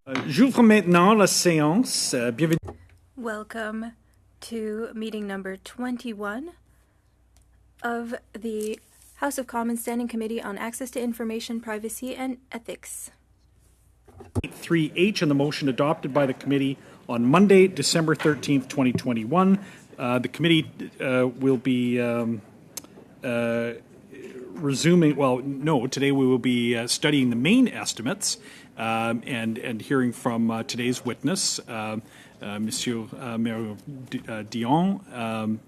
J'ouvre maintenant la séance. Bienvenue. Welcome to meeting number 21 of the House of Commons Standing Committee on Access to Information, Privacy and Ethics. 3H and the motion adopted by the committee on Monday, December 13th, 2021. The committee will be resuming, today we will be studying the main estimates and hearing from today's witness, Monsieur Mario Dion,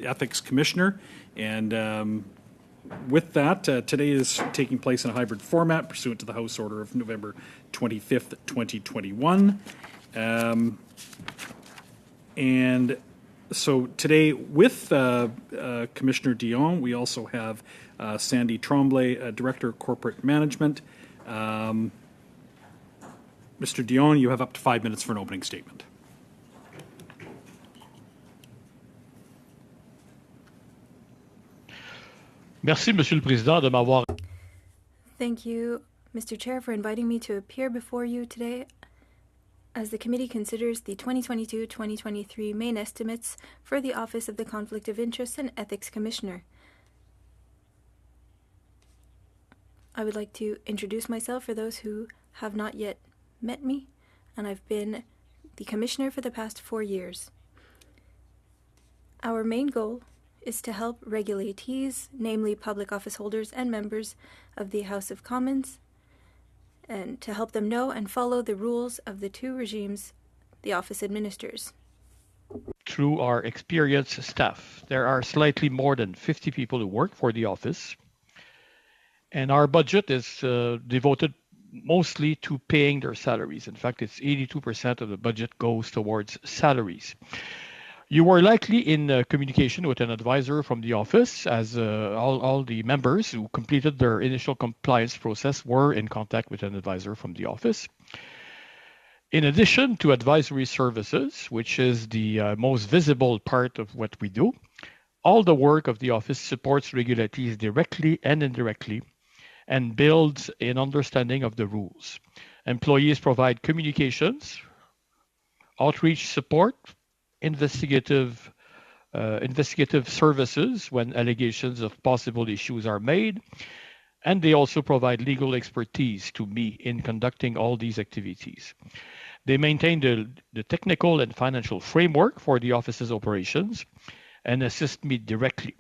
Ethics Commissioner. And with that, today is taking place in a hybrid format pursuant to the House Order of November 25th, 2021. And so today with Commissioner Dion, we also have Sandy Tremblay, Director of Corporate Management. Mr. Dion, you have up to 5 minutes for an opening statement. Merci, Monsieur le Président, de m'avoir. Thank you, Mr. Chair, for inviting me to appear before you today as the committee considers the 2022-2023 main estimates for the Office of the Conflict of Interest and Ethics Commissioner. I would like to introduce myself for those who have not yet met me, and I've been the Commissioner for the past 4 years. Our main goal is to help regulatees, namely public office holders and members of the House of Commons, and to help them know and follow the rules of the two regimes the office administers. Through our experienced staff, there are slightly more than 50 people who work for the office, and our budget is devoted mostly to paying their salaries. In fact, it's 82% of the budget goes towards salaries. You were likely in communication with an advisor from the office, as all the members who completed their initial compliance process were in contact with an advisor from the office. In addition to advisory services, which is the most visible part of what we do, all the work of the office supports regulatees directly and indirectly and builds an understanding of the rules. Employees provide communications, outreach support, investigative services when allegations of possible issues are made, and they also provide legal expertise to me in conducting all these activities. They maintain the technical and financial framework for the office's operations and assist me directly.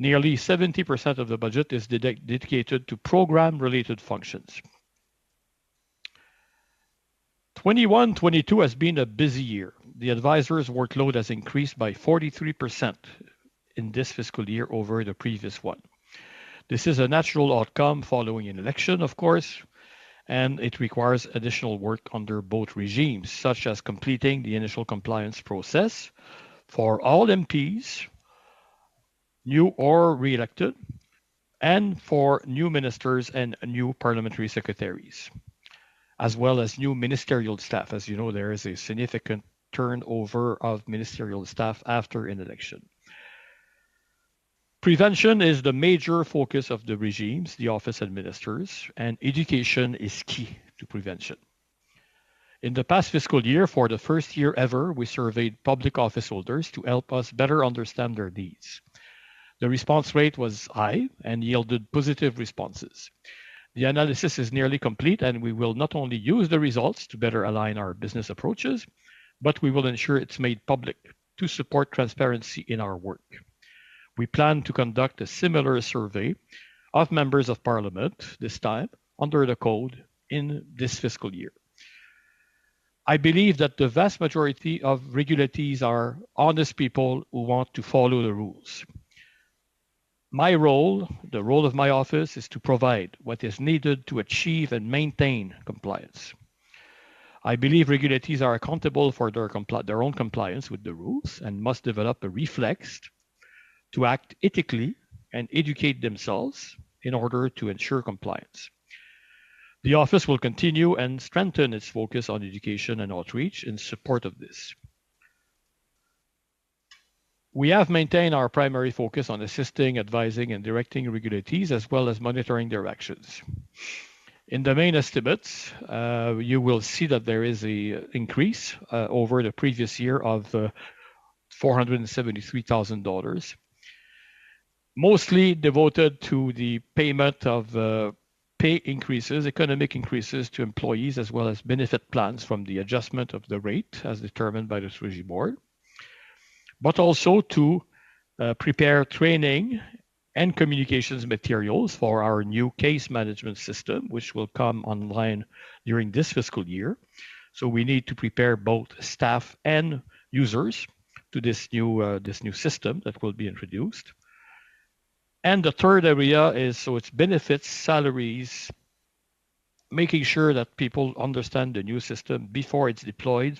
Nearly 70% of the budget is dedicated to program-related functions. 21-22 has been a busy year. The advisor's workload has increased by 43% in this fiscal year over the previous one. This is a natural outcome following an election, of course, and it requires additional work under both regimes, such as completing the initial compliance process for all MPs, new or re-elected, and for new ministers and new parliamentary secretaries, as well as new ministerial staff. As you know, there is a significant turnover of ministerial staff after an election. Prevention is the major focus of the regimes the office administers, and education is key to prevention. In the past fiscal year, for the first year ever, we surveyed public office holders to help us better understand their needs. The response rate was high and yielded positive responses. The analysis is nearly complete, and we will not only use the results to better align our business approaches, but we will ensure it's made public to support transparency in our work. We plan to conduct a similar survey of members of Parliament, this time under the code, in this fiscal year. I believe that the vast majority of regulatees are honest people who want to follow the rules. My role, the role of my office, is to provide what is needed to achieve and maintain compliance. I believe regulatees are accountable for their own compliance with the rules and must develop a reflex to act ethically and educate themselves in order to ensure compliance. The office will continue and strengthen its focus on education and outreach in support of this. We have maintained our primary focus on assisting, advising, and directing regulatees, as well as monitoring their actions. In the main estimates, you will see that there is an increase over the previous year of $473,000, mostly devoted to the payment of pay increases, economic increases to employees, as well as benefit plans from the adjustment of the rate as determined by the Treasury Board, but also to prepare training and communications materials for our new case management system, which will come online during this fiscal year. So we need to prepare both staff and users to this new system that will be introduced. And the third area is, so it's benefits, salaries, making sure that people understand the new system before it's deployed.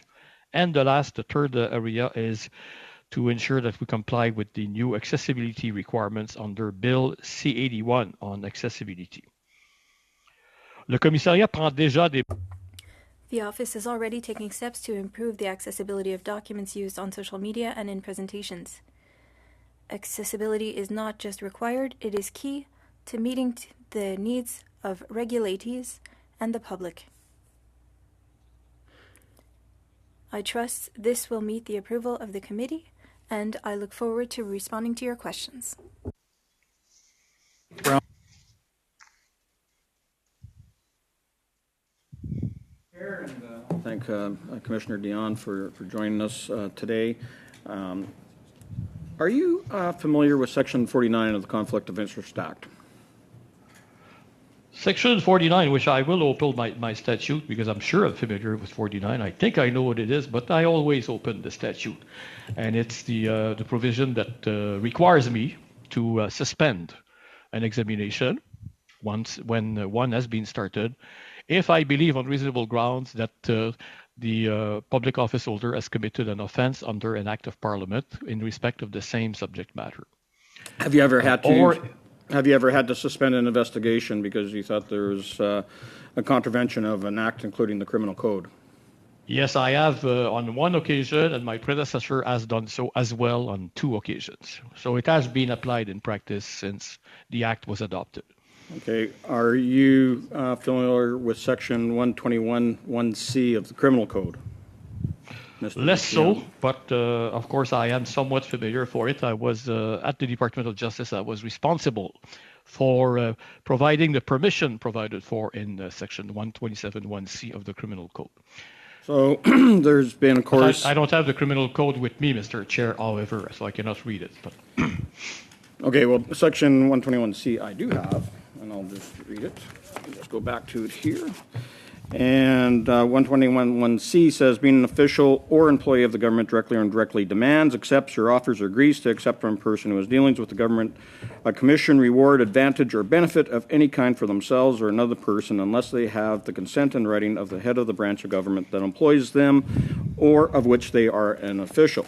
And the third area is to ensure that we comply with the new accessibility requirements under Bill C-81 on accessibility. Le commissariat prend déjà des... The office is already taking steps to improve the accessibility of documents used on social media and in presentations. Accessibility is not just required, it is key to meeting the needs of regulatees and the public. I trust this will meet the approval of the committee, and I look forward to responding to your questions. Thank Commissioner Dion for joining us today. Are you familiar with Section 49 of the Conflict of Interest Act? Section 49, which I will open my statute because I'm sure I'm familiar with 49. I think I know what it is, but I always open the statute. And it's the provision that requires me to suspend an examination when one has been started if I believe on reasonable grounds that the public office holder has committed an offense under an act of parliament in respect of the same subject matter. Have you ever had to? Have you ever had to suspend an investigation because you thought there was a contravention of an act, including the criminal code? Yes, I have on one occasion, and my predecessor has done so as well on 2 occasions. So it has been applied in practice since the act was adopted. Okay. Are you familiar with Section 121(1)(c) of the criminal code? Mr. Less so, but of course I am somewhat familiar for it. I was at the Department of Justice. I was responsible for providing the permission provided for in Section 127(1)(c) of the Criminal Code. So there's been, of course... I don't have the Criminal Code with me, Mr. Chair, however, so I cannot read it. But Okay, well, Section 121(c) I do have, and I'll just read it. Let's go back to it here. And 121(1)(c) says, being an official or employee of the government directly or indirectly demands, accepts, or offers or agrees to accept from a person who has dealings with the government a commission, reward, advantage, or benefit of any kind for themselves or another person unless they have the consent in writing of the head of the branch of government that employs them or of which they are an official.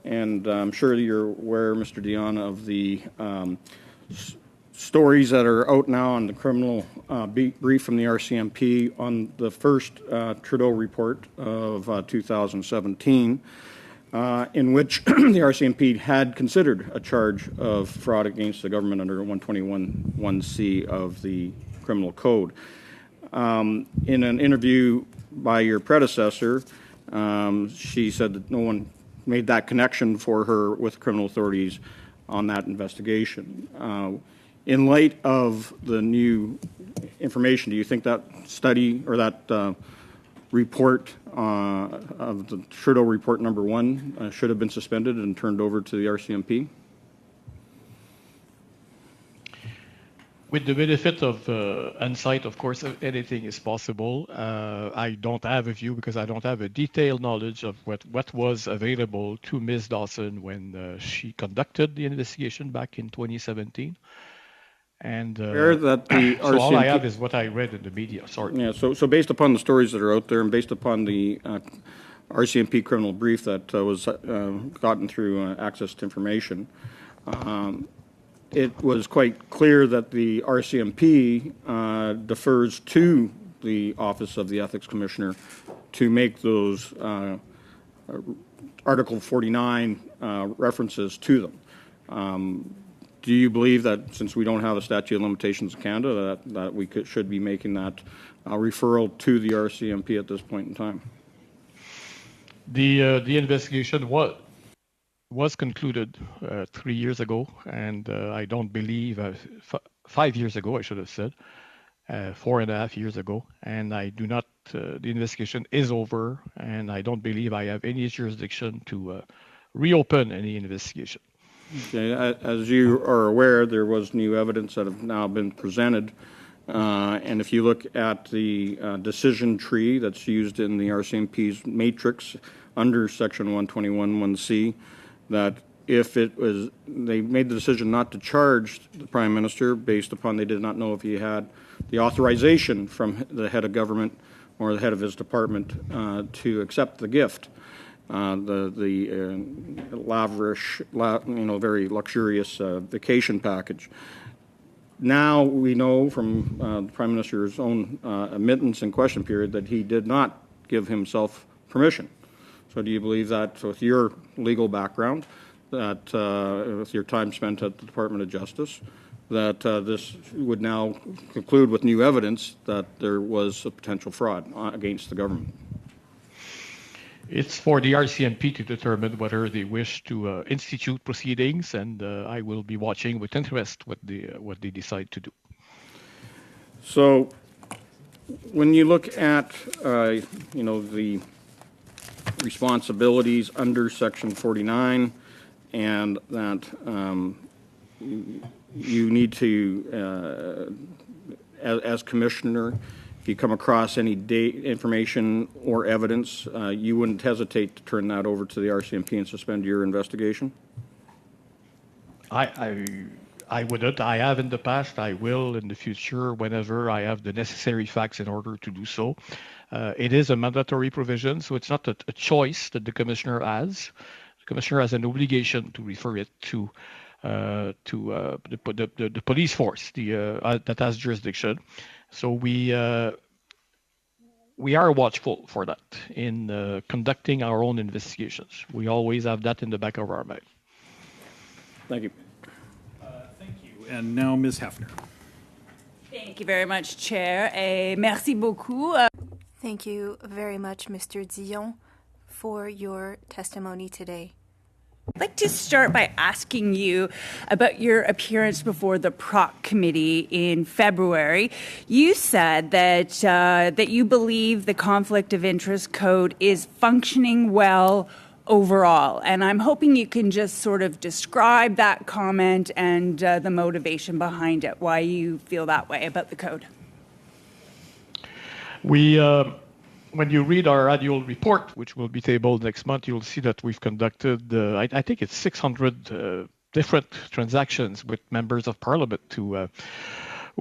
And I'm sure you're aware, Mr. Dion, of the stories that are out now on the criminal brief from the RCMP on the first Trudeau report of 2017, in which the RCMP had considered a charge of fraud against the government under 121(1)(c) of the criminal code. In an interview by your predecessor, she said that no one made that connection for her with criminal authorities on that investigation. In light of the new information, do you think that study or that report of the Trudeau report number 1 should have been suspended and turned over to the RCMP? with the benefit of insight, of course, anything is possible. I don't have a view because I don't have a detailed knowledge of what was available to Ms. Dawson when she conducted the investigation back in 2017. And that the so all I have is what I read in the media. Sorry. Yeah. So based upon the stories that are out there, and based upon the RCMP criminal brief that was gotten through access to information, it was quite clear that the RCMP defers to the Office of the Ethics Commissioner to make those Article 49 references to them. Do you believe that since we don't have a statute of limitations in Canada, that we should be making that referral to the RCMP at this point in time? The investigation was concluded 3 years ago, and I don't believe 5 years ago, I should have said, 4.5 years ago, and I do not. The investigation is over, and I don't believe I have any jurisdiction to reopen any investigation. Okay. As you are aware, there was new evidence that have now been presented, and if you look at the decision tree that's used in the RCMP's matrix under Section 121(1)(c, that if it was, they made the decision not to charge the Prime Minister based upon they did not know if he had the authorization from the head of government or the head of his department to accept the gift, the lavish, very luxurious vacation package. Now we know from the Prime Minister's own admittance and question period that he did not give himself permission. So do you believe that, with your legal background, that with your time spent at the Department of Justice, that this would now conclude with new evidence that there was a potential fraud against the government? It's for the RCMP to determine whether they wish to institute proceedings, and I will be watching with interest what they decide to do. So, when you look at the responsibilities under Section 49, and that you need to, as commissioner, if you come across any information or evidence, you wouldn't hesitate to turn that over to the RCMP and suspend your investigation? I wouldn't. I have in the past. I will in the future whenever I have the necessary facts in order to do so. It is a mandatory provision, so it's not a choice that the commissioner has. The commissioner has an obligation to refer it to the police force that has jurisdiction. So we are watchful for that in conducting our own investigations. We always have that in the back of our mind. Thank you. Thank you. And now Ms. Hefner. Thank you very much, Chair. Merci beaucoup. Thank you very much, Mr. Dion, for your testimony today. I'd like to start by asking you about your appearance before the PROC committee in February. You said that you believe the conflict of interest code is functioning well overall, and I'm hoping you can just sort of describe that comment and the motivation behind it, why you feel that way about the code. When you read our annual report, which will be tabled next month, you'll see that we've conducted, I think it's 600 different transactions with members of parliament who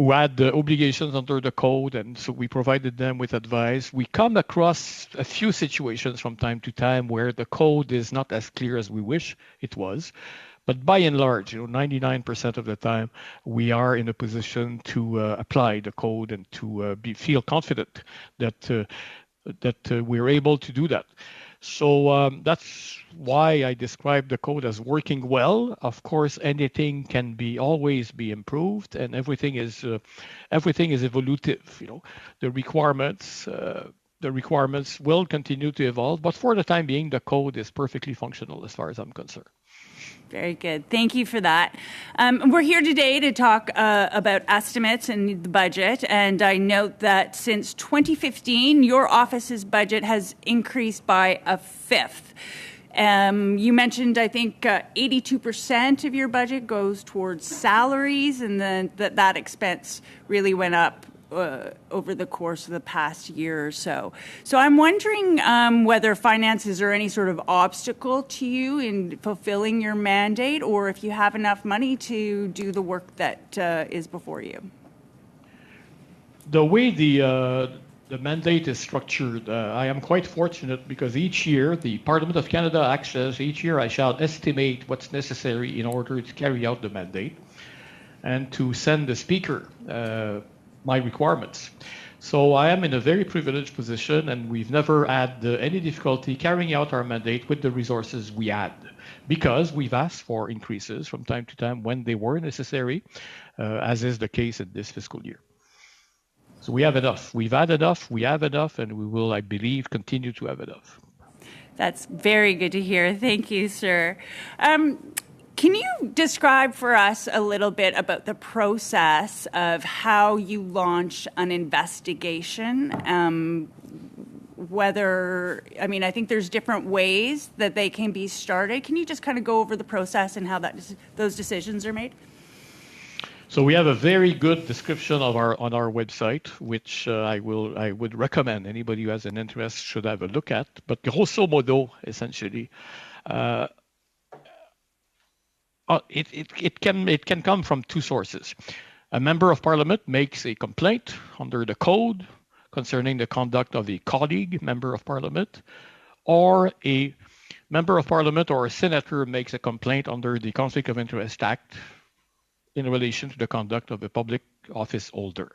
had obligations under the code, and so we provided them with advice. We come across a few situations from time to time where the code is not as clear as we wish it was. But by and large, 99% of the time, we are in a position to apply the code and to feel confident that we're able to do that. So that's why I describe the code as working well. Of course, anything can always be improved, and everything is evolutive. The requirements will continue to evolve, but for the time being, the code is perfectly functional as far as I'm concerned. Very good. Thank you for that. We're here today to talk about estimates and the budget, and I note that since 2015, your office's budget has increased by a fifth. You mentioned, I think, 82% of your budget goes towards salaries, and then that expense really went up over the course of the past year or so. So I'm wondering whether finances are any sort of obstacle to you in fulfilling your mandate, or if you have enough money to do the work that is before you. The way the mandate is structured, I am quite fortunate because each year the Parliament of Canada acts each year I shall estimate what's necessary in order to carry out the mandate and to send the Speaker my requirements. So I am in a very privileged position, and we've never had any difficulty carrying out our mandate with the resources we had, because we've asked for increases from time to time when they were necessary, as is the case in this fiscal year. So we have enough. We've had enough, we have enough, and we will, I believe, continue to have enough. That's very good to hear. Thank you, sir. Can you describe for us a little bit about the process of how you launch an investigation? I think there's different ways that they can be started. Can you just kind of go over the process and how those decisions are made? So we have a very good description of on our website, which I would recommend anybody who has an interest should have a look at. But grosso modo, essentially, it can come from two sources. A member of parliament makes a complaint under the code concerning the conduct of a colleague member of parliament, or a member of parliament or a senator makes a complaint under the Conflict of Interest Act in relation to the conduct of a public office holder.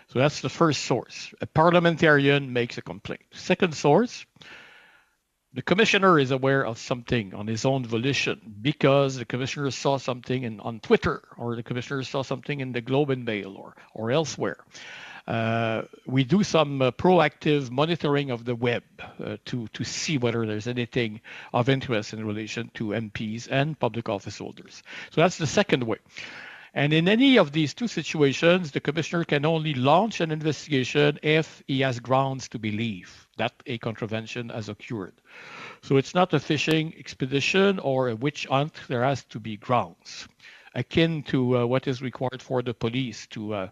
So that's the first source. A parliamentarian makes a complaint. Second source, the commissioner is aware of something on his own volition because the commissioner saw something on Twitter, or the commissioner saw something in the Globe and Mail or elsewhere. We do some proactive monitoring of the web to see whether there's anything of interest in relation to MPs and public office holders. So that's the second way. And in any of these two situations, the commissioner can only launch an investigation if he has grounds to believe that a contravention has occurred. So it's not a fishing expedition or a witch hunt. There has to be grounds, akin to what is required for the police to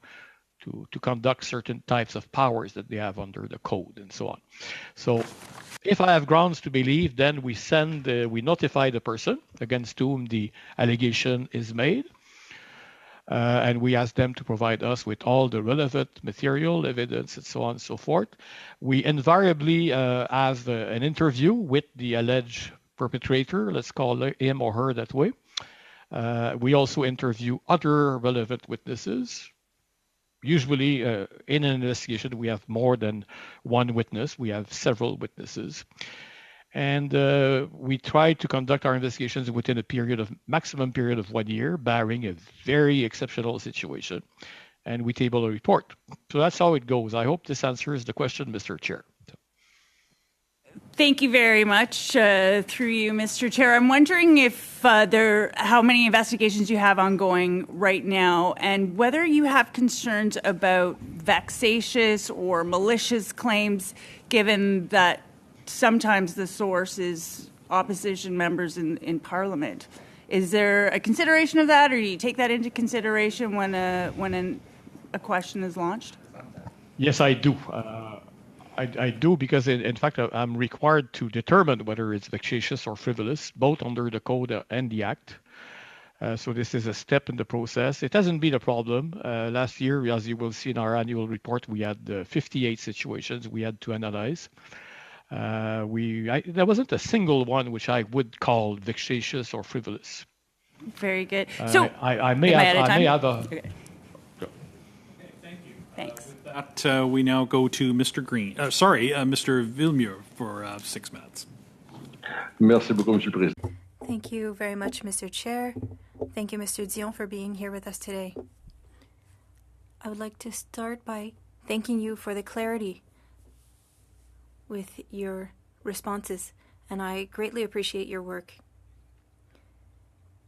conduct certain types of powers that they have under the code and so on. So if I have grounds to believe, then we notify the person against whom the allegation is made, and we ask them to provide us with all the relevant material, evidence, and so on and so forth. We invariably have an interview with the alleged perpetrator, let's call him or her that way. We also interview other relevant witnesses. Usually, in an investigation, we have more than one witness. We have several witnesses. And we try to conduct our investigations within a maximum period of 1 year, barring a very exceptional situation. And we table a report. So that's how it goes. I hope this answers the question, Mr. Chair. Thank you very much. Through you, Mr. Chair, I'm wondering if how many investigations you have ongoing right now, and whether you have concerns about vexatious or malicious claims, given that sometimes the source is opposition members in Parliament. Is there a consideration of that, or do you take that into consideration when a question is launched? Yes, I do. I do because, in fact, I'm required to determine whether it's vexatious or frivolous, both under the code and the act. So this is a step in the process. It hasn't been a problem. Last year, as you will see in our annual report, we had 58 situations we had to analyze. There wasn't a single one which I would call vexatious or frivolous. Very good. So I may have a. Okay. Thank you. Thanks. With that, we now go to Mr. Mr. Villemure for 6 minutes. Merci beaucoup, Monsieur le Président. Thank you very much, Mr. Chair. Thank you, Mr. Dion, for being here with us today. I would like to start by thanking you for the clarity with your responses, and I greatly appreciate your work.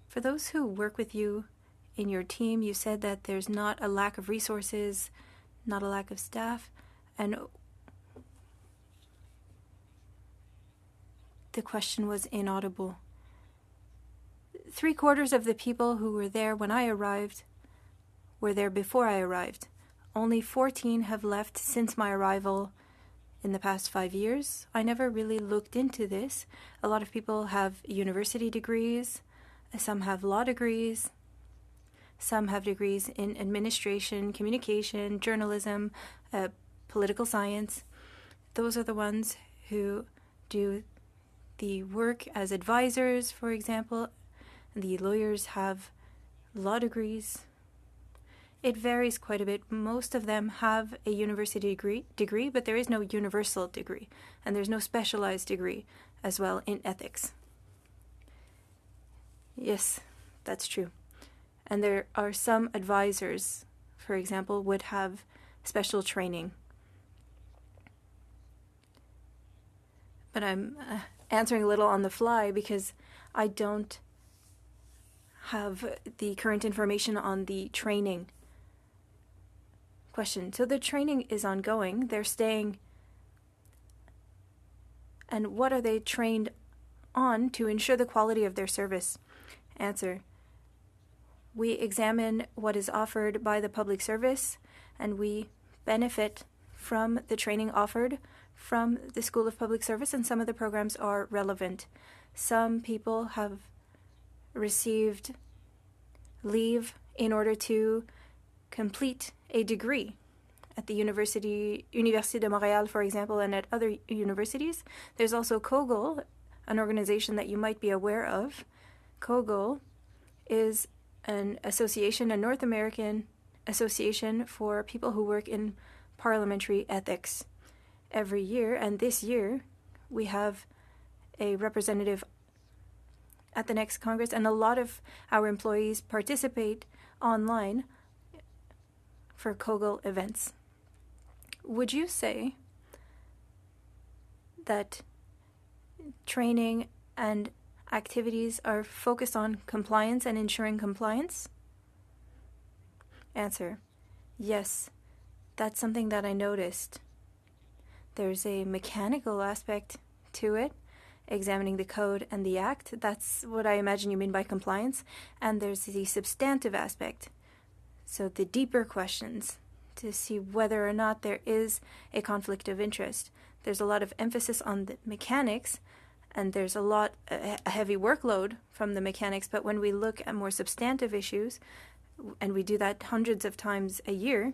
For those who work with you in your team, you said that there's not a lack of resources, not a lack of staff, and the question was inaudible. 3/4 of the people who were there when I arrived were there before I arrived. Only 14 have left since my arrival in the past 5 years. I never really looked into this. A lot of people have university degrees, some have law degrees, some have degrees in administration, communication, journalism, political science. Those are the ones who do the work as advisors, for example. The lawyers have law degrees. It varies quite a bit. Most of them have a university degree, but there is no universal degree, and there's no specialized degree as well in ethics. Yes, that's true. And there are some advisors, for example, would have special training. But I'm answering a little on the fly because I don't have the current information on the training question. So the training is ongoing. They're staying. And what are they trained on to ensure the quality of their service? Answer. We examine what is offered by the public service, and we benefit from the training offered from the School of Public Service, and some of the programs are relevant. Some people have received leave in order to complete a degree at the Université de Montréal, for example, and at other universities. There's also COGOL, an organization that you might be aware of. COGOL is an association, a North American association for people who work in parliamentary ethics every year. And this year, we have a representative at the next Congress, and a lot of our employees participate online for COGOL events. Would you say that training and activities are focused on compliance and ensuring compliance? Answer. Yes, that's something that I noticed. There's a mechanical aspect to it, examining the code and the act. That's what I imagine you mean by compliance. And there's the substantive aspect. So the deeper questions to see whether or not there is a conflict of interest. There's a lot of emphasis on the mechanics, and there's a heavy workload from the mechanics. But when we look at more substantive issues, and we do that hundreds of times a year,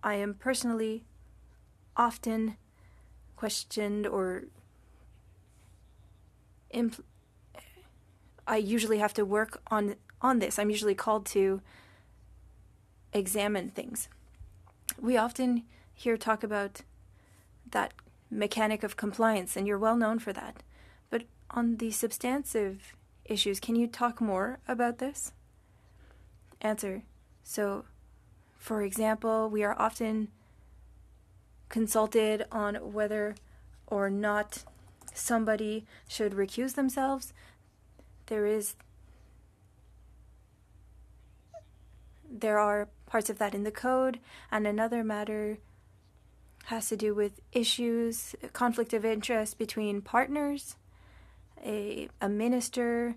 I am personally often questioned, or I usually have to work on this. I'm usually called to examine things. We often hear talk about that mechanic of compliance, and you're well known for that. But on the substantive issues, can you talk more about this? Answer. So, for example, we are often consulted on whether or not somebody should recuse themselves. There are parts of that in the code, and another matter has to do with issues, conflict of interest between partners, a minister,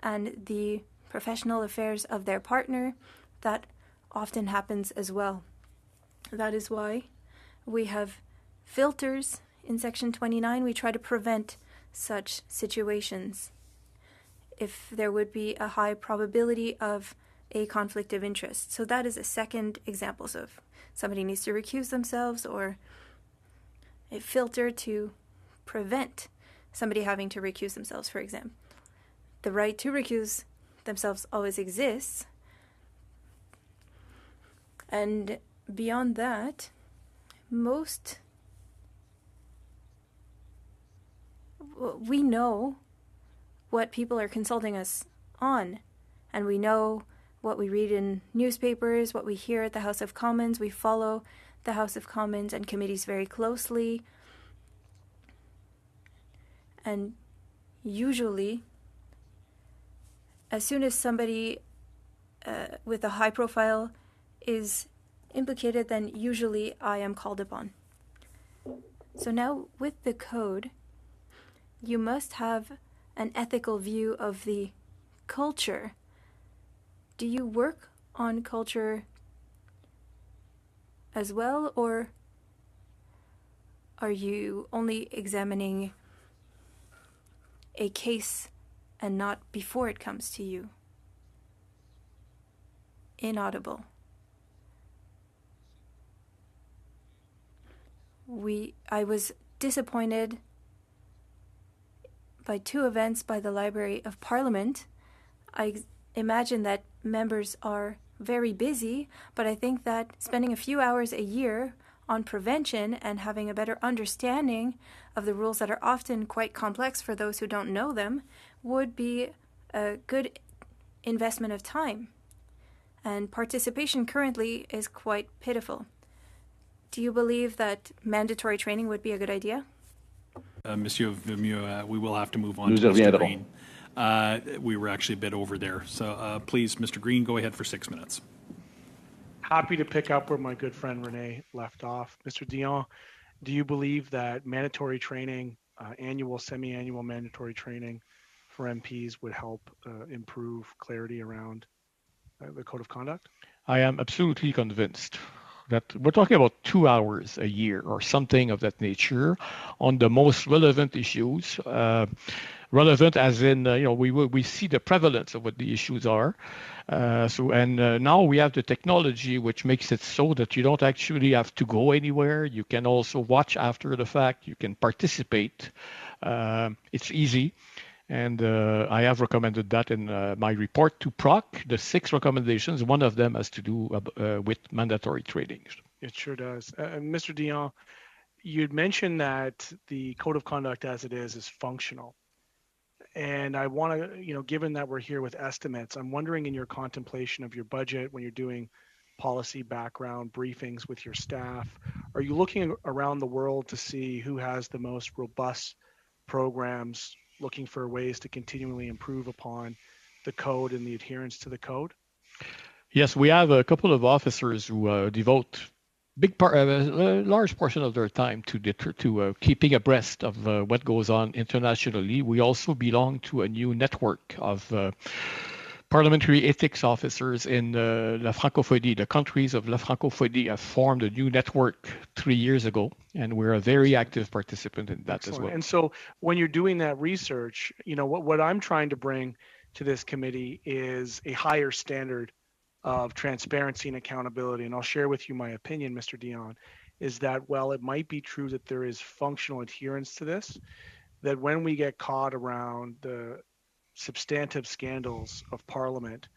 and the professional affairs of their partner. That often happens as well. That is why we have filters in Section 29. We try to prevent such situations if there would be a high probability of a conflict of interest. So that is a second example. So if somebody needs to recuse themselves, or a filter to prevent somebody having to recuse themselves, for example. The right to recuse themselves always exists. And beyond that, we know what people are consulting us on, and we know what we read in newspapers, what we hear at the House of Commons. We follow the House of Commons and committees very closely. And usually, as soon as somebody with a high profile is implicated, then usually I am called upon. So now with the code, you must have an ethical view of the culture. Do you work on culture as well, or are you only examining a case and not before it comes to you? Inaudible. I was disappointed by two events by the Library of Parliament. I imagine that members are very busy, but I think that spending a few hours a year on prevention and having a better understanding of the rules that are often quite complex for those who don't know them would be a good investment of time. And participation currently is quite pitiful. Do you believe that mandatory training would be a good idea? Monsieur Vermeulen, we will have to move on Nous to y Mr. reviendrons. Green. We were actually a bit over there. So please, Mr. Green, go ahead for 6 minutes. Happy to pick up where my good friend Renee left off. Mr. Dion, do you believe that mandatory training, annual, semi-annual mandatory training for MPs would help improve clarity around the code of conduct? I am absolutely convinced that we're talking about 2 hours a year or something of that nature on the most relevant issues. Relevant as in, we see the prevalence of what the issues are. Now we have the technology which makes it so that you don't actually have to go anywhere. You can also watch after the fact. You can participate. It's easy. And I have recommended that in my report to PROC, the 6 recommendations. One of them has to do with mandatory trainings. It sure does. Mr. Dion, you'd mentioned that the code of conduct as it is functional. And I want to, given that we're here with estimates, I'm wondering in your contemplation of your budget when you're doing policy background briefings with your staff, are you looking around the world to see who has the most robust programs, looking for ways to continually improve upon the code and the adherence to the code? Yes, we have a couple of officers who devote a large portion of their time to keeping abreast of what goes on internationally. We also belong to a new network of parliamentary ethics officers in La Francophonie. The countries of La Francophonie have formed a new network 3 years ago, and we're a very active participant in that as well. And so when you're doing that research, what I'm trying to bring to this committee is a higher standard of transparency and accountability. And I'll share with you my opinion, Mr. Dion, is that while it might be true that there is functional adherence to this, that when we get caught around the substantive scandals of Parliament,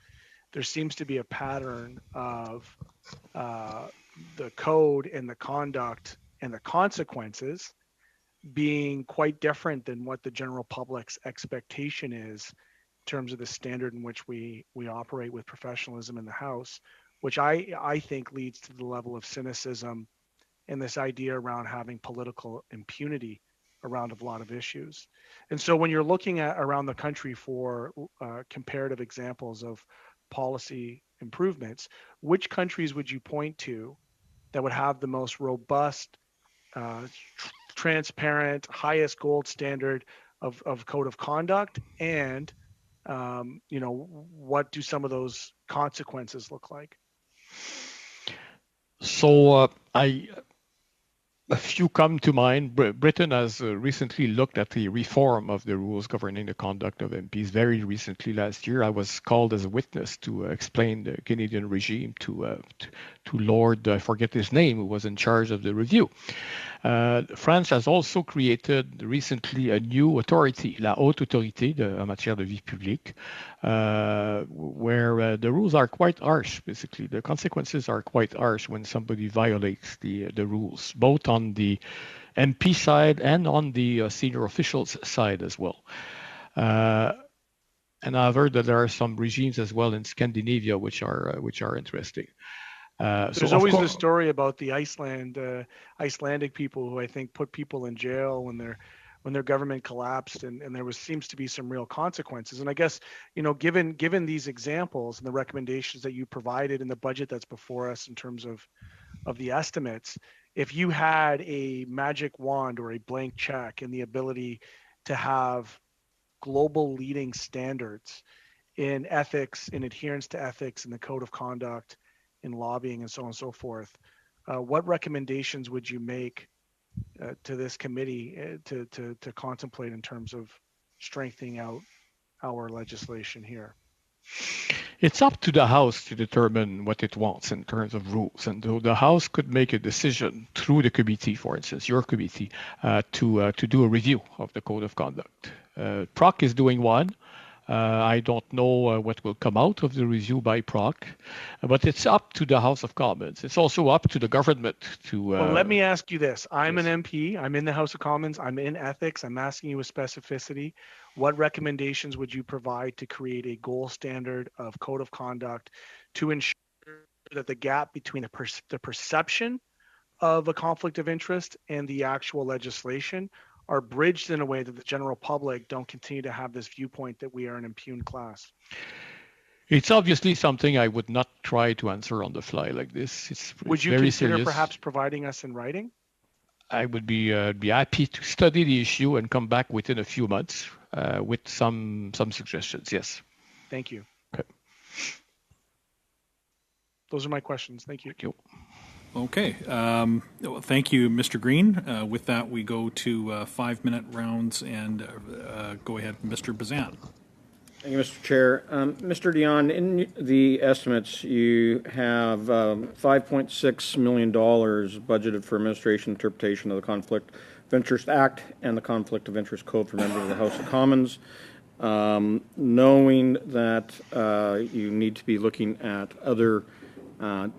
there seems to be a pattern of the code and the conduct and the consequences being quite different than what the general public's expectation is in terms of the standard in which we operate with professionalism in the House, which I think leads to the level of cynicism and this idea around having political impunity around a lot of issues. And so when you're looking at around the country for comparative examples of policy improvements, which countries would you point to that would have the most robust, transparent, highest gold standard of code of conduct? And, what do some of those consequences look like? So a few come to mind. Britain has recently looked at the reform of the rules governing the conduct of MPs. Very recently, last year, I was called as a witness to explain the Canadian regime to Lord, I forget his name, who was in charge of the review. France has also created recently a new authority, la Haute Autorité en matière de vie publique, where the rules are quite harsh, basically. The consequences are quite harsh when somebody violates the rules, both on the MP side and on the senior officials side as well. And I've heard that there are some regimes as well in Scandinavia which are interesting. There's always the story about the Icelandic people who I think put people in jail when their government collapsed, and there seems to be some real consequences. And I guess, given these examples and the recommendations that you provided in the budget that's before us in terms of the estimates, if you had a magic wand or a blank check and the ability to have global leading standards in ethics, in adherence to ethics, in the code of conduct, in lobbying, and so on and so forth, what recommendations would you make to this committee to contemplate in terms of strengthening out our legislation here? It's up to the House to determine what it wants in terms of rules. And the House could make a decision through the committee, for instance, your committee, to do a review of the code of conduct. PROC is doing one. I don't know what will come out of the review by PROC, but it's up to the House of Commons. It's also up to the government to... Well, let me ask you this. I'm yes. an MP. I'm in the House of Commons. I'm in ethics. I'm asking you with specificity. What recommendations would you provide to create a gold standard of code of conduct to ensure that the gap between the perception of a conflict of interest and the actual legislation are bridged in a way that the general public don't continue to have this viewpoint that we are an impugned class? It's obviously something I would not try to answer on the fly like this. Would you very consider serious. perhaps providing us in writing? I would be happy to study the issue and come back within a few months with some suggestions. Yes. Thank you. Okay. Those are my questions. Thank you. Thank you. Okay. Well, thank you, Mr. Green. With that, we go to 5-minute rounds and go ahead, Mr. Bazan. Thank you, Mr. Chair. Mr. Dion, in the estimates, you have $5.6 million budgeted for administration interpretation of the Conflict of Interest Act and the Conflict of Interest Code for members of the House of Commons. Knowing that you need to be looking at other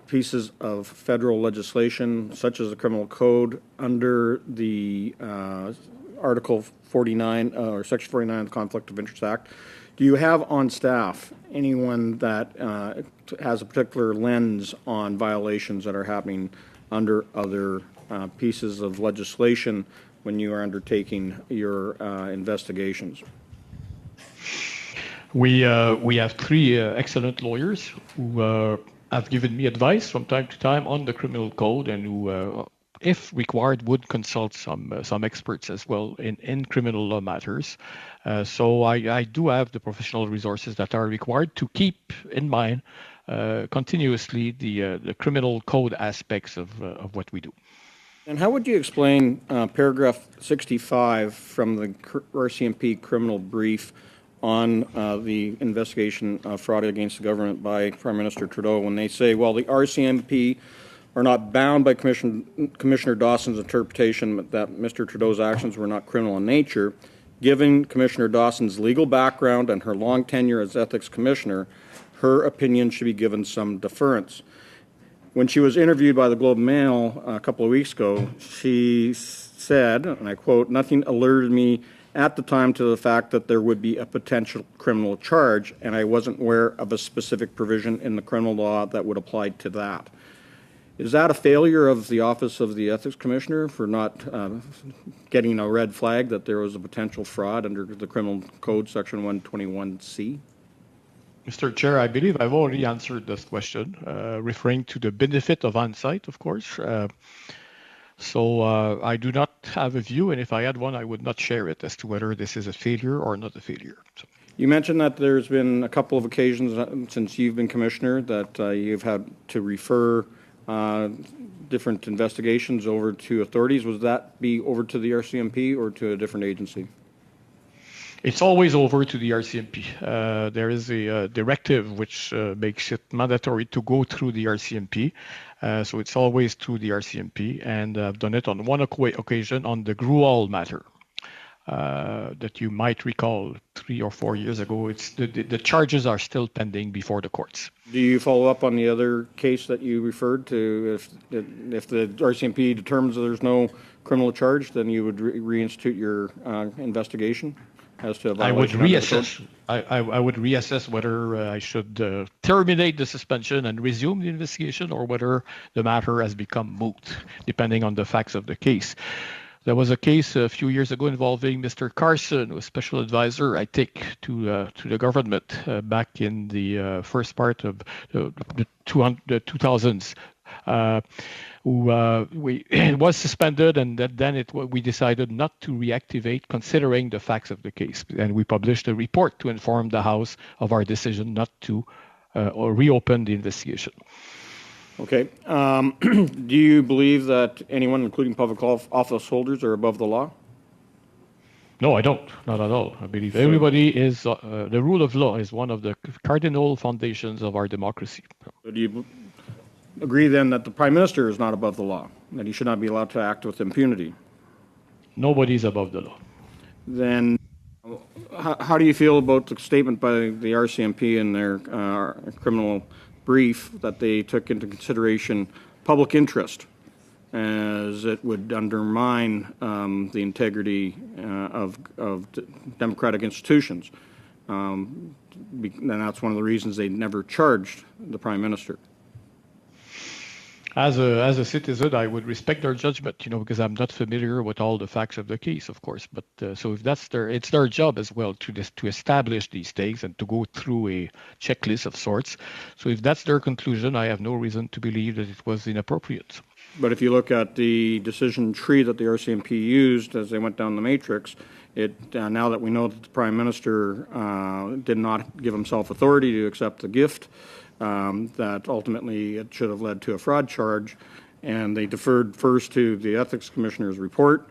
pieces of federal legislation, such as the criminal code, under the Article 49 or Section 49 of the Conflict of Interest Act, do you have on staff anyone that has a particular lens on violations that are happening under other pieces of legislation when you are undertaking your investigations? We have three excellent lawyers who have given me advice from time to time on the criminal code, and who, if required, would consult some experts as well in criminal law matters. So I do have the professional resources that are required to keep in mind continuously the criminal code aspects of what we do. And how would you explain paragraph 65 from the RCMP criminal brief on the investigation of fraud against the government by Prime Minister Trudeau, when they say, well, the RCMP are not bound by Commissioner Dawson's interpretation that Mr. Trudeau's actions were not criminal in nature, given Commissioner Dawson's legal background and her long tenure as ethics commissioner, her opinion should be given some deference. When she was interviewed by the Globe and Mail a couple of weeks ago, she said, and I quote, "Nothing alerted me at the time to the fact that there would be a potential criminal charge, and I wasn't aware of a specific provision in the criminal law that would apply to that." Is that a failure of the Office of the Ethics Commissioner for not getting a red flag that there was a potential fraud under the Criminal Code, Section 121C? Mr. Chair, I believe I've already answered this question, referring to the benefit of hindsight, of course. So I do not have a view, and if I had one, I would not share it as to whether this is a failure or not a failure. So. You mentioned that there's been a couple of occasions since you've been commissioner that you've had to refer different investigations over to authorities. Would that be over to the RCMP or to a different agency? It's always over to the RCMP. There is a directive which makes it mandatory to go through the RCMP. So it's always through the RCMP. And I've done it on one occasion on the Grual matter that you might recall 3 or 4 years ago. It's the charges are still pending before the courts. Do you follow up on the other case that you referred to? If the RCMP determines that there's no criminal charge, then you would reinstitute your investigation? As to I would reassess. I would reassess whether I should terminate the suspension and resume the investigation, or whether the matter has become moot, depending on the facts of the case. There was a case a few years ago involving Mr. Carson, who was special advisor, I think, to the government back in the first part of the 2000s. Who was suspended, and then we decided not to reactivate, considering the facts of the case. And we published a report to inform the House of our decision not to reopen the investigation. Okay. Do you believe that anyone, including public office holders, are above the law? No, I don't. Not at all. I believe everybody is. The rule of law is one of the cardinal foundations of our democracy. So do you agree then that the Prime Minister is not above the law, that he should not be allowed to act with impunity? Nobody is above the law. Then how do you feel about the statement by the RCMP in their criminal brief that they took into consideration public interest, as it would undermine the integrity of democratic institutions? And that's one of the reasons they never charged the Prime Minister. As a citizen, I would respect their judgment, because I'm not familiar with all the facts of the case, of course. But so if it's their job as well to establish these things and to go through a checklist of sorts. So if that's their conclusion, I have no reason to believe that it was inappropriate. But if you look at the decision tree that the RCMP used as they went down the matrix, now that we know that the Prime Minister did not give himself authority to accept the gift, that ultimately it should have led to a fraud charge, and they deferred first to the Ethics Commissioner's report,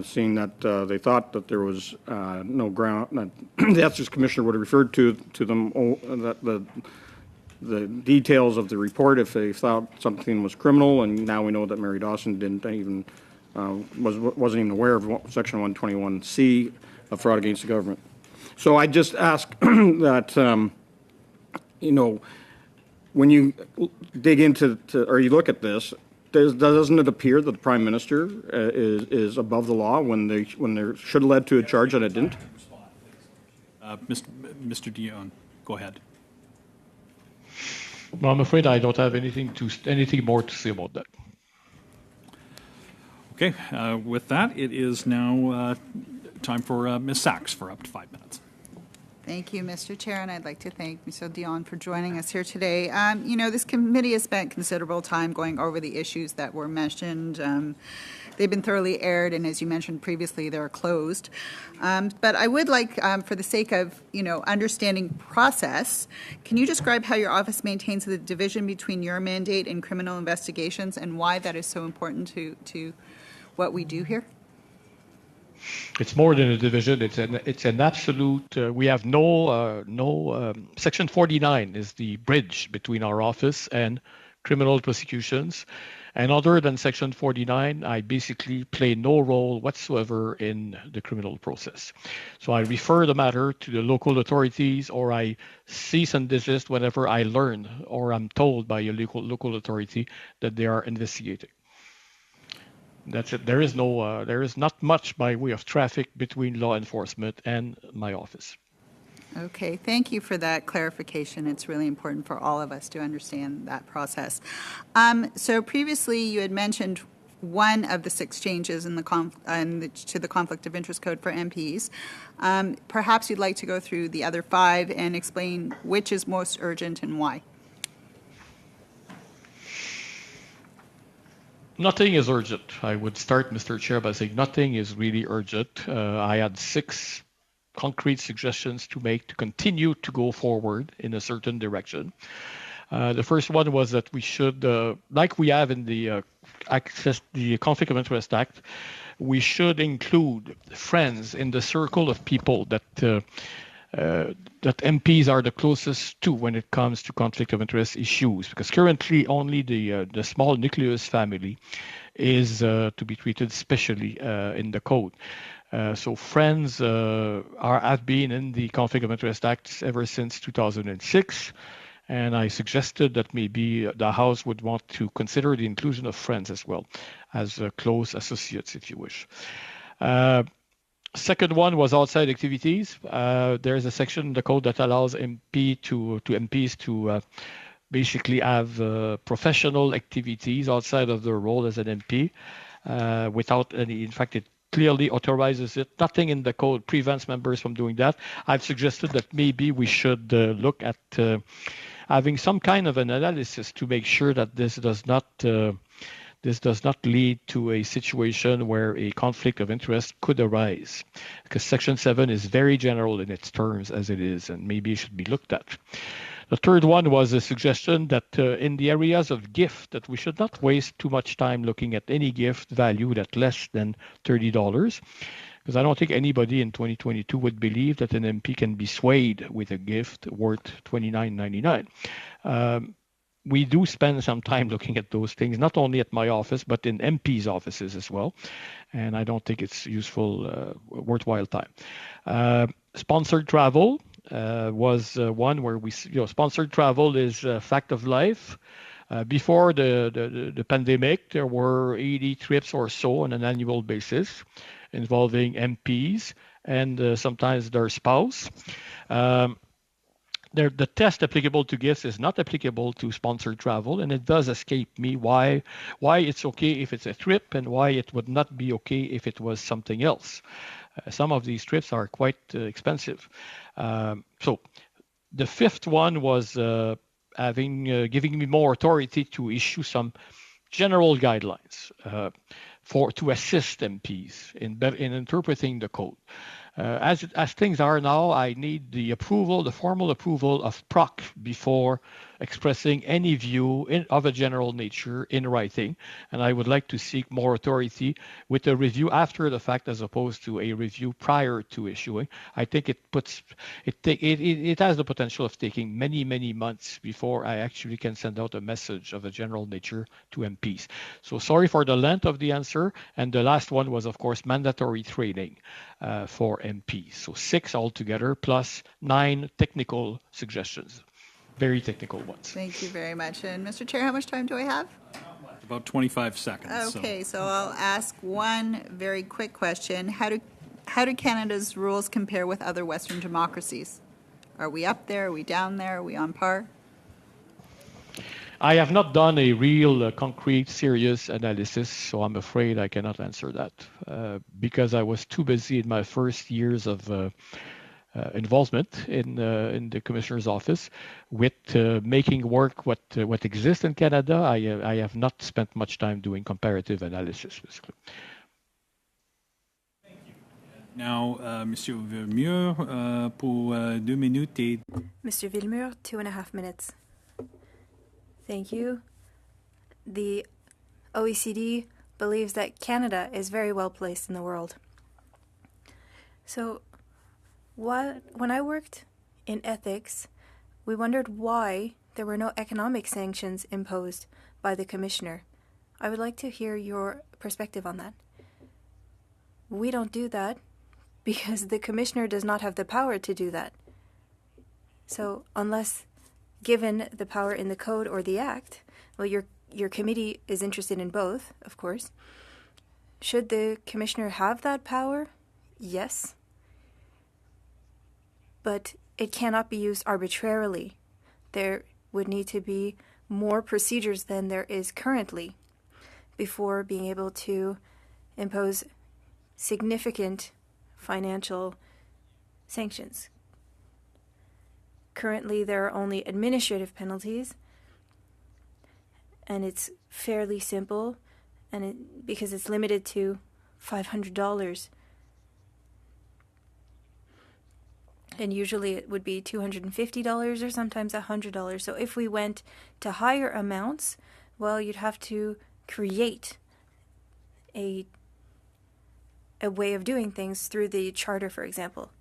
seeing that they thought that there was no ground, that the Ethics Commissioner would have referred to them the details of the report if they thought something was criminal, and now we know that Mary Dawson didn't even wasn't even aware of Section 121C of fraud against the government. So I just ask that. When you dig into or you look at this, doesn't it appear that the Prime Minister is above the law when there should have led to a charge and it didn't? Mr. Dion, go ahead. Well, I'm afraid I don't have anything more to say about that. Okay. With that, it is now time for Ms. Sachs for up to 5 minutes. Thank you, Mr. Chair, and I'd like to thank Mr. Dion for joining us here today. This committee has spent considerable time going over the issues that were mentioned. They've been thoroughly aired, and as you mentioned previously, they're closed. But I would like, for the sake of, understanding process, can you describe how your office maintains the division between your mandate and criminal investigations and why that is so important to what we do here? It's more than a division. It's an absolute. We have no. Section 49 is the bridge between our office and criminal prosecutions, and other than Section 49, I basically play no role whatsoever in the criminal process. So I refer the matter to the local authorities, or I cease and desist whenever I learn or I'm told by a local authority that they are investigating. That's it. There is not much by way of traffic between law enforcement and my office. Okay, thank you for that clarification. It's really important for all of us to understand that process. So previously you had mentioned one of the 6 changes to the Conflict of Interest Code for MPs. Perhaps you'd like to go through the other 5 and explain which is most urgent and why. Nothing is urgent. I would start, Mr. Chair, by saying nothing is really urgent. I had 6 concrete suggestions to make to continue to go forward in a certain direction. The first one was that we should, like we have in the Conflict of Interest Act, we should include friends in the circle of people that MPs are the closest to when it comes to conflict of interest issues, because currently only the small nucleus family is to be treated specially in the code. So friends have been in the Conflict of Interest Act ever since 2006, and I suggested that maybe the House would want to consider the inclusion of friends as well as close associates, if you wish. Second one was outside activities. There is a section in the code that allows MPs to basically have professional activities outside of their role as an MP without any. In fact, it clearly authorizes it. Nothing in the code prevents members from doing that. I've suggested that maybe we should look at having some kind of an analysis to make sure that this does not lead to a situation where a conflict of interest could arise, because Section 7 is very general in its terms as it is, and maybe it should be looked at. The third one was a suggestion that in the areas of gift, that we should not waste too much time looking at any gift valued at less than $30, because I don't think anybody in 2022 would believe that an MP can be swayed with a gift worth $29.99. we do spend some time looking at those things, not only at my office, but in MPs' offices as well. And I don't think it's useful, worthwhile time. Sponsored travel was one where sponsored travel is a fact of life. Before the pandemic, there were 80 trips or so on an annual basis involving MPs and sometimes their spouse. The test applicable to gifts is not applicable to sponsored travel, and it does escape me why it's okay if it's a trip and why it would not be okay if it was something else. Some of these trips are quite expensive. So the fifth one was giving me more authority to issue some general guidelines to assist MPs in interpreting the code. As things are now, I need the formal approval of PROC before expressing any view of a general nature in writing, and I would like to seek more authority with a review after the fact as opposed to a review prior to issuing. I think it has the potential of taking many months before I actually can send out a message of a general nature to MPs. So sorry for the length of the answer, and the last one was of course mandatory training for MPs. So 6 altogether plus 9 technical suggestions. Very technical ones. Thank you very much. And Mr. Chair, how much time do I have? About 25 seconds. Okay, so I'll ask one very quick question. How do Canada's rules compare with other Western democracies? Are we up there? Are we down there? Are we on par? I have not done a real concrete, serious analysis, so I'm afraid I cannot answer that because I was too busy in my first years of involvement in the Commissioner's office with making work what exists in Canada. I have not spent much time doing comparative analysis, basically. Thank you. Now, Monsieur Villemur, pour 2 minutes et... Mr. Villemur, 2.5 minutes. Thank you. The OECD believes that Canada is very well placed in the world. So, when I worked in ethics, we wondered why there were no economic sanctions imposed by the Commissioner. I would like to hear your perspective on that. We don't do that because the Commissioner does not have the power to do that. So, unless given the power in the code or the act, well, your committee is interested in both, of course. Should the Commissioner have that power? Yes. But it cannot be used arbitrarily. There would need to be more procedures than there is currently before being able to impose significant financial sanctions. Currently, there are only administrative penalties, and it's fairly simple, and because it's limited to $500. And usually it would be $250 or sometimes $100. So if we went to higher amounts, well, you'd have to create a way of doing things through the charter, for example.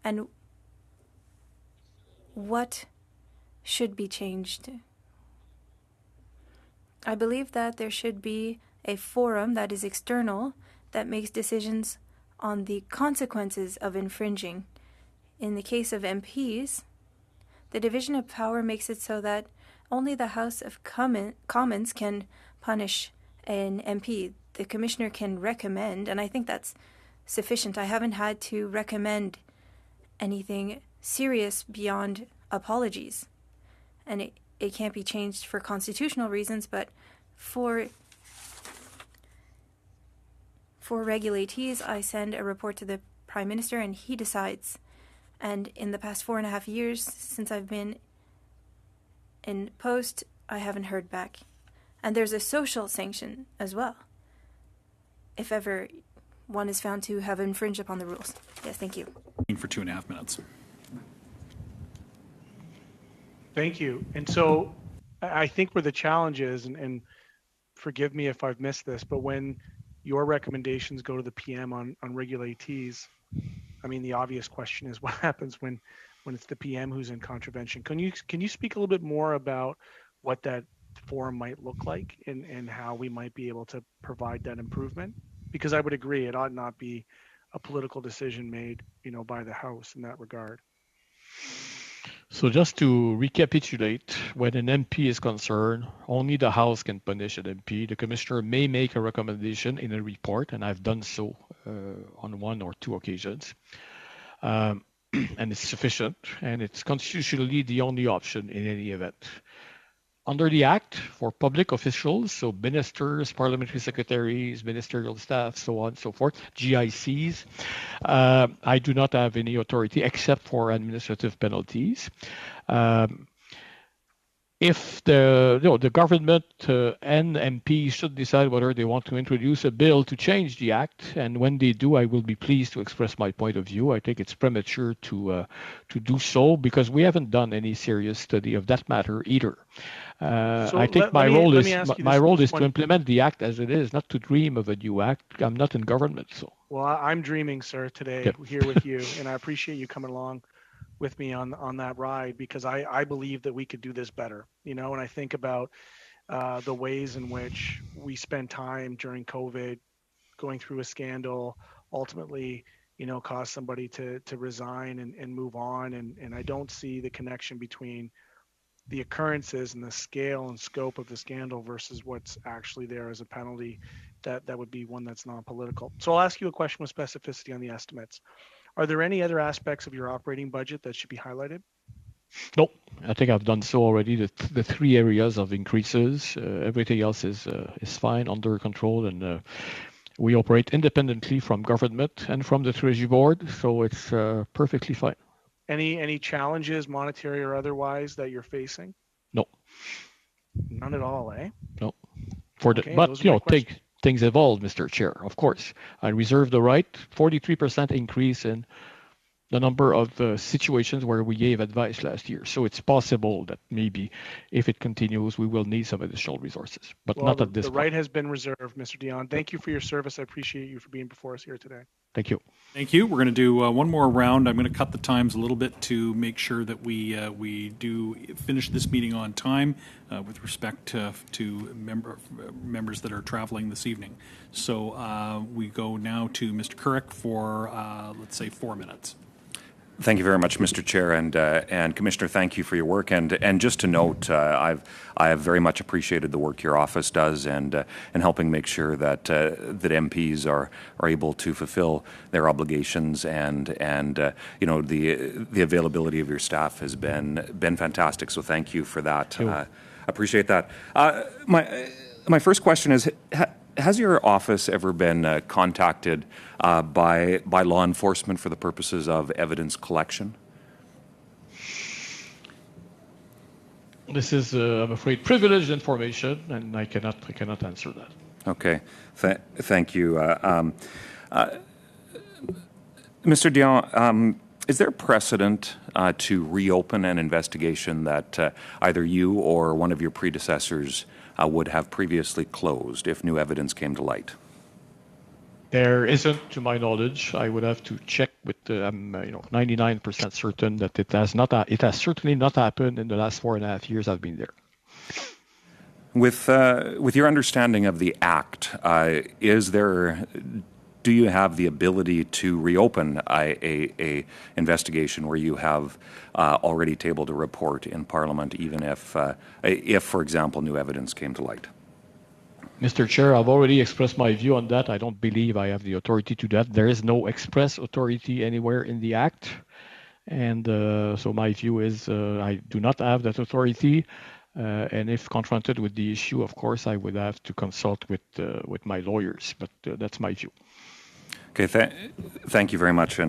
And what should be changed? I believe that there should be a forum that is external that makes decisions on the consequences of infringing. In the case of MPs, the division of power makes it so that only the House of Commons can punish an MP. The Commissioner can recommend, and I think that's sufficient. I haven't had to recommend anything serious beyond apologies. And it can't be changed for constitutional reasons, but for regulatees, I send a report to the Prime Minister and he decides. And in the past 4.5 years since I've been in post, I haven't heard back. And there's a social sanction as well, if ever one is found to have infringed upon the rules. Yes, thank you. For 2.5 minutes. Thank you. And so I think where the challenge is, and forgive me if I've missed this, but when your recommendations go to the PM on regulatees, I mean, the obvious question is what happens when when it's the PM who's in contravention. Can you speak a little bit more about what that forum might look like and how we might be able to provide that improvement? Because I would agree, it ought not be a political decision made, by the House in that regard. So just to recapitulate, when an MP is concerned, only the House can punish an MP. The Commissioner may make a recommendation in a report, and I've done so on one or two occasions. And it's sufficient, and it's constitutionally the only option in any event. Under the Act, for public officials, so ministers, parliamentary secretaries, ministerial staff, so on and so forth, GICs, I do not have any authority except for administrative penalties. If the government and MP should decide whether they want to introduce a bill to change the Act, and when they do, I will be pleased to express my point of view. I think it's premature to do so because we haven't done any serious study of that matter either. I think my role is to implement the Act as it is, not to dream of a new Act. I'm not in government, so. Well, I'm dreaming, sir, today here with you, and I appreciate you coming along with me on that ride because I believe that we could do this better, and I think about the ways in which we spend time during COVID going through a scandal, ultimately, cause somebody to resign and move on. And I don't see the connection between the occurrences and the scale and scope of the scandal versus what's actually there as a penalty. That would be one that's non-political. So I'll ask you a question with specificity on the estimates. Are there any other aspects of your operating budget that should be highlighted? No, I think I've done so already. The three areas of increases, everything else is fine, under control, and we operate independently from government and from the Treasury Board, so it's perfectly fine. Any challenges, monetary or otherwise, that you're facing? No. None at all, eh? No. But things evolve, Mr. Chair, of course. I reserve the right, 43% increase in the number of situations where we gave advice last year. So it's possible that maybe if it continues, we will need some additional resources, but not at this point. The right has been reserved, Mr. Dion. Thank you for your service. I appreciate you for being before us here today. Thank you. Thank you. We're going to do one more round. I'm going to cut the times a little bit to make sure that we do finish this meeting on time with respect to members that are traveling this evening. So we go now to Mr. Couric for, let's say, 4 minutes. Thank you very much, Mr. Chair, and Commissioner, thank you for your work. And just to note, I have very much appreciated the work your office does and helping make sure that MPs are able to fulfill their obligations and the availability of your staff has been fantastic. So thank you for that. Appreciate that. My first question is, has your office ever been contacted by law enforcement for the purposes of evidence collection? This is, I'm afraid, privileged information, and I cannot answer that. Okay, thank you, Mr. Dion. Is there precedent to reopen an investigation that either you or one of your predecessors would have previously closed if new evidence came to light? There isn't, to my knowledge. I would have to check with. I'm 99% certain that it has certainly not happened in the last 4.5 years I've been there. With your understanding of the Act, do you have the ability to reopen a investigation where you have already tabled a report in Parliament, even if, for example, new evidence came to light? Mr. Chair, I've already expressed my view on that. I don't believe I have the authority to that. There is no express authority anywhere in the Act. And so my view is I do not have that authority. And if confronted with the issue, of course, I would have to consult with my lawyers. But that's my view. Okay, thank you very much.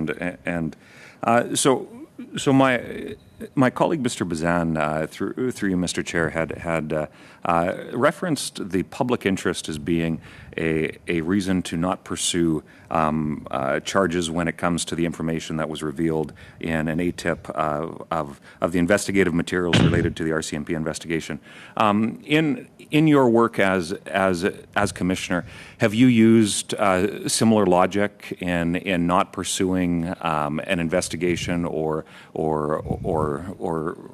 So My colleague, Mr. Bazan, through you, Mr. Chair, had referenced the public interest as being a reason to not pursue charges when it comes to the information that was revealed in an ATIP of the investigative materials related to the RCMP investigation. In your work as commissioner, have you used similar logic in not pursuing an investigation or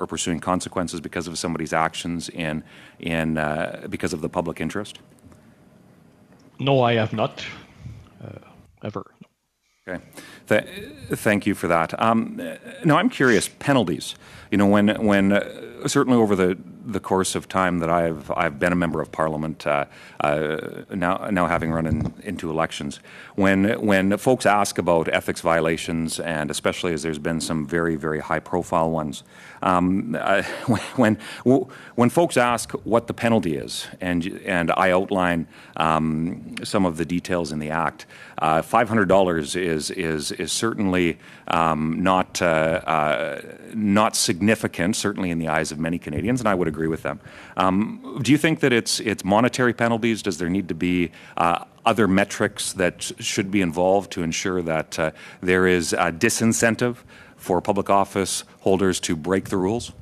pursuing consequences because of somebody's actions because of the public interest? No, I have not ever. Okay, thank you for that. Now I'm curious. Penalties. You know, when certainly over the course of time that I've been a member of Parliament, now having run into elections, when folks ask about ethics violations, and especially as there's been some very, very high profile ones, when folks ask what the penalty is, and I outline some of the details in the Act, $500 is certainly not significant, certainly in the eyes of many Canadians, and I would agree with them. Do you think that it's monetary penalties? Does there need to be other metrics that should be involved to ensure that there is a disincentive for public office holders to break the rules?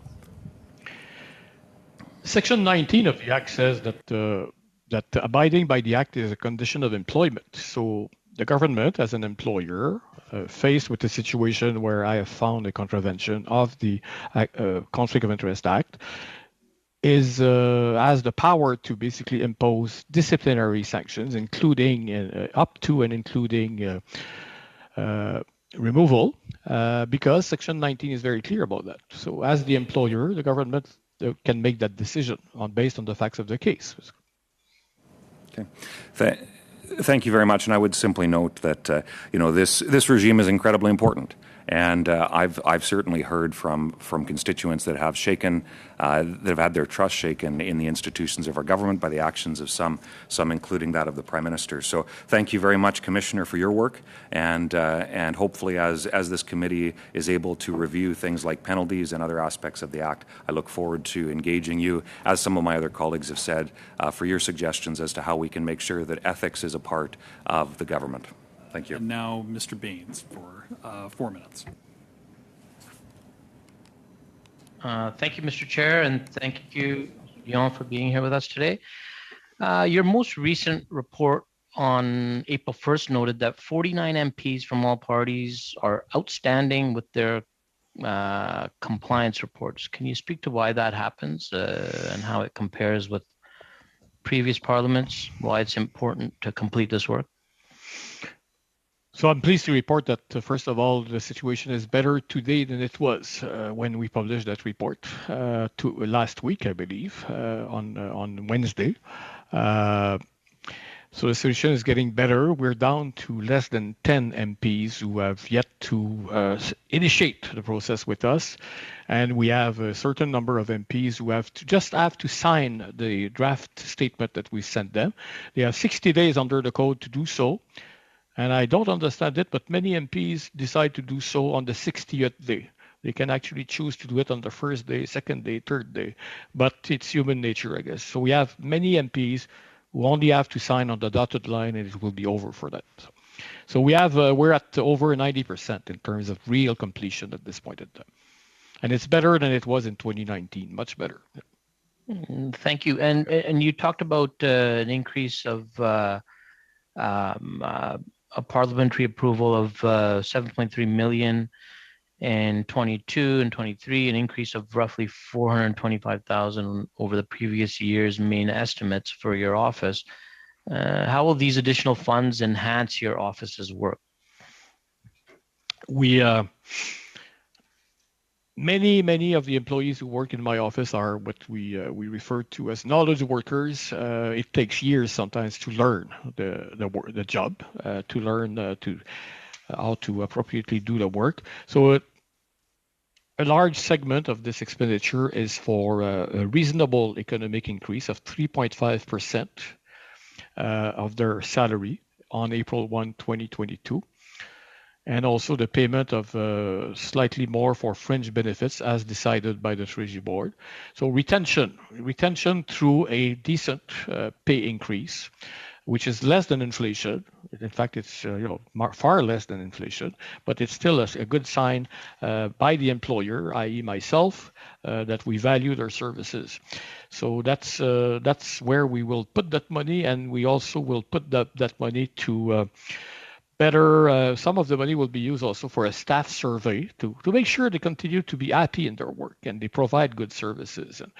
Section 19 of the Act says that abiding by the Act is a condition of employment. So the government, as an employer, faced with a situation where I have found a contravention of the Conflict of Interest Act, has the power to basically impose disciplinary sanctions, including up to and including removal, because Section 19 is very clear about that. So as the employer, the government can make that decision based on the facts of the case. Okay. Thank you very much, and I would simply note that this regime is incredibly important, and I've certainly heard from constituents that have had their trust shaken in the institutions of our government by the actions of some including that of the Prime Minister. So thank you very much, Commissioner, for your work, and hopefully as this committee is able to review things like penalties and other aspects of the Act, I look forward to engaging you, as some of my other colleagues have said, for your suggestions as to how we can make sure that ethics is a part of the government. Thank you. And now Mr. Baines for 4 minutes. Thank you, Mr. Chair, and thank you, Dion, for being here with us today. Your most recent report on April 1st noted that 49 MPs from all parties are outstanding with their compliance reports. Can you speak to why that happens and how it compares with previous parliaments, why it's important to complete this work? So I'm pleased to report that, first of all, the situation is better today than it was when we published that report last week, I believe, on Wednesday. So the situation is getting better. We're down to less than 10 MPs who have yet to initiate the process with us. And we have a certain number of MPs who have to sign the draft statement that we sent them. They have 60 days under the code to do so. And I don't understand it, but many MPs decide to do so on the 60th day. They can actually choose to do it on the first day, second day, third day. But it's human nature, I guess. So we have many MPs who only have to sign on the dotted line, and it will be over for that. So we're at over 90% in terms of real completion at this point in time. And it's better than it was in 2019, much better. Thank you. And you talked about an increase of a parliamentary approval of 7.3 million in 22 and 23, an increase of roughly 425,000 over the previous year's main estimates for your office. How will these additional funds enhance your office's work? Many of the employees who work in my office are what we refer to as knowledge workers. It takes years sometimes to learn the job, to learn how to appropriately do the work. So a large segment of this expenditure is for a reasonable economic increase of 3.5% of their salary on April 1, 2022. and also the payment of slightly more for fringe benefits as decided by the Treasury Board. So retention through a decent pay increase, which is less than inflation. In fact, it's far less than inflation, but it's still a good sign by the employer, i.e. myself, that we value their services. So that's where we will put that money, and we also will put that money to better, some of the money will be used also for a staff survey to make sure they continue to be happy in their work and they provide good services. And,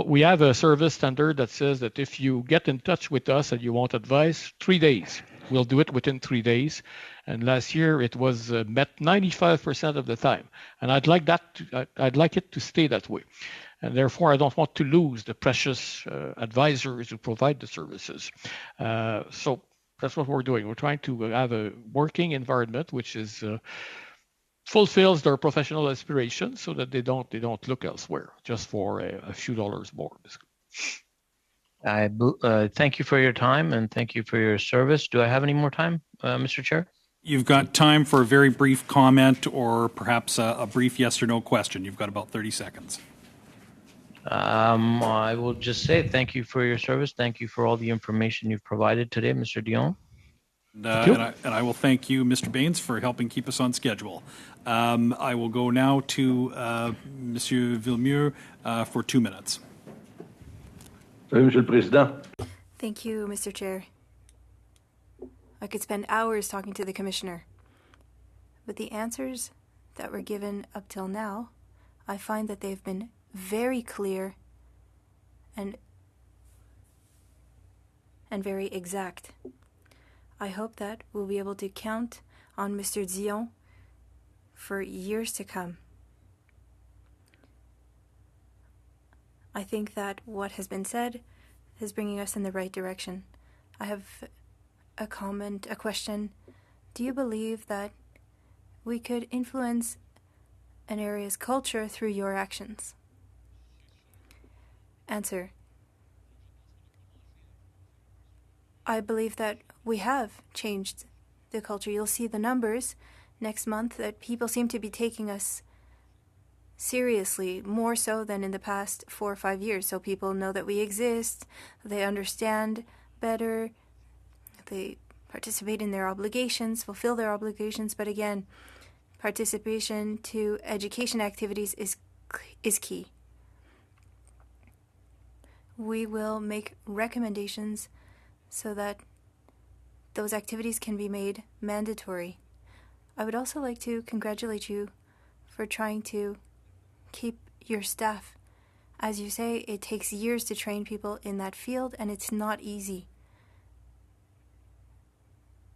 we have a service standard that says that if you get in touch with us and you want advice, 3 days. We'll do it within 3 days. And last year it was met 95% of the time. And I'd like it to stay that way. And therefore, I don't want to lose the precious advisors who provide the services. So that's what we're doing. We're trying to have a working environment which is fulfills their professional aspirations, so that they don't look elsewhere just for a few dollars more. I thank you for your time and thank you for your service. Do I have any more time, Mr. Chair? You've got time for a very brief comment or perhaps a brief yes or no question. You've got about 30 seconds. I will just say thank you for your service. Thank you for all the information you've provided today, Mr. Dion. And I will thank you, Mr. Baines, for helping keep us on schedule. I will go now to Monsieur Villemur for 2 minutes. Monsieur le Président. Thank you, Mr. Chair. I could spend hours talking to the Commissioner, but the answers that were given up till now, I find that they've been very clear and very exact. I hope that we'll be able to count on Mr. Dion for years to come. I think that what has been said is bringing us in the right direction. I have a question. Do you believe that we could influence an area's culture through your actions? Answer. I believe that we have changed the culture. You'll see the numbers next month that people seem to be taking us seriously, more so than in the past 4 or 5 years. So people know that we exist, they understand better, they participate in their obligations, fulfill their obligations. But again, participation to education activities is key. We will make recommendations so that those activities can be made mandatory. I would also like to congratulate you for trying to keep your staff. As you say, it takes years to train people in that field, and it's not easy.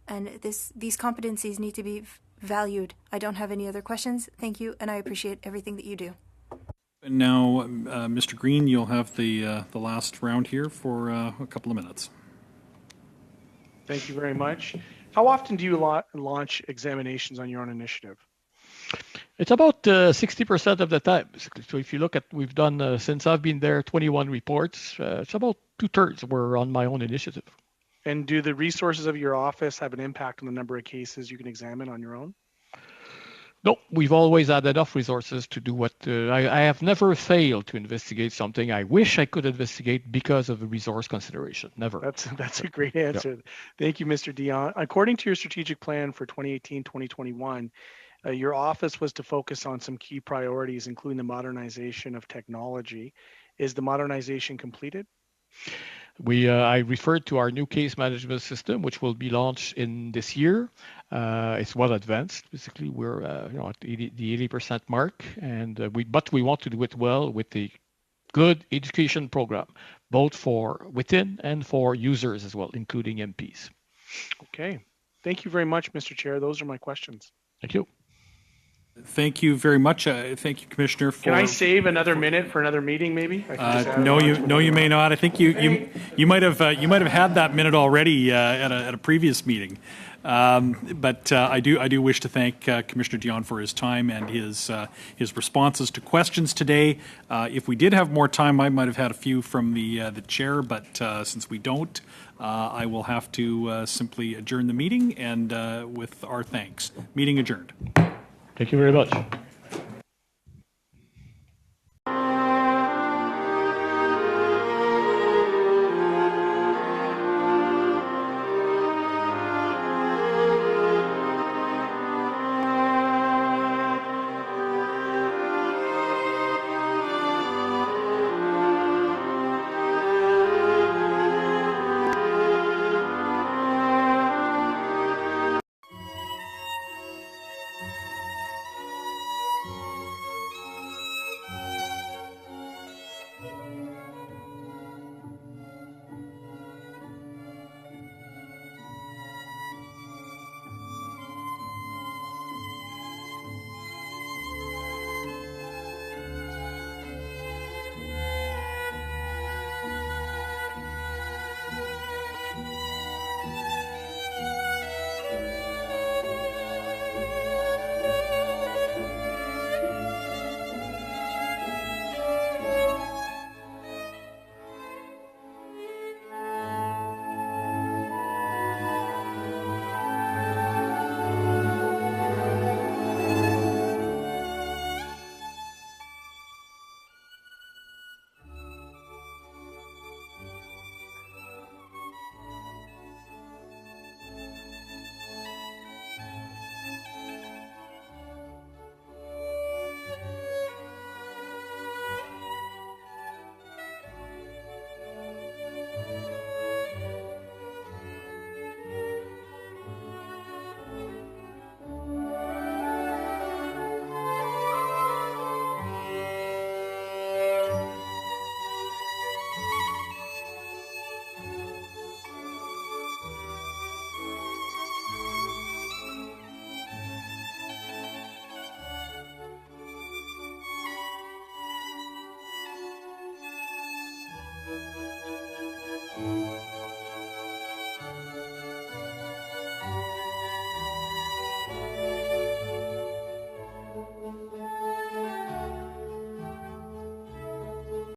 And these competencies need to be valued. I don't have any other questions. Thank you, and I appreciate everything that you do. And now, Mr. Green, you'll have the last round here for a couple of minutes. Thank you very much. How often do you launch examinations on your own initiative? It's about 60% of the time. So if you look at, we've done, since I've been there, 21 reports. It's about 2/3 were on my own initiative. And do the resources of your office have an impact on the number of cases you can examine on your own? No, we've always had enough resources to do what I have never failed to investigate something I wish I could investigate because of a resource consideration. Never. That's a great answer. Yeah. Thank you, Mr. Dion. According to your strategic plan for 2018-2021, your office was to focus on some key priorities, including the modernization of technology. Is the modernization completed? I referred to our new case management system, which will be launched in this year. It's well advanced. Basically, we're at the 80% mark, but we want to do it well with a good education program, both for within and for users as well, including MPs. Okay. Thank you very much, Mr. Chair. Those are my questions. Thank you. Thank you very much. Thank you, Commissioner. For Can I save another minute for another meeting, maybe? I can just add no, on you to no, you may not. I think you might have had that minute already at a previous meeting. But I do wish to thank Commissioner Dion for his time and his responses to questions today. If we did have more time, I might have had a few from the chair, but since we don't, I will have to simply adjourn the meeting and with our thanks. Meeting adjourned. Thank you very much.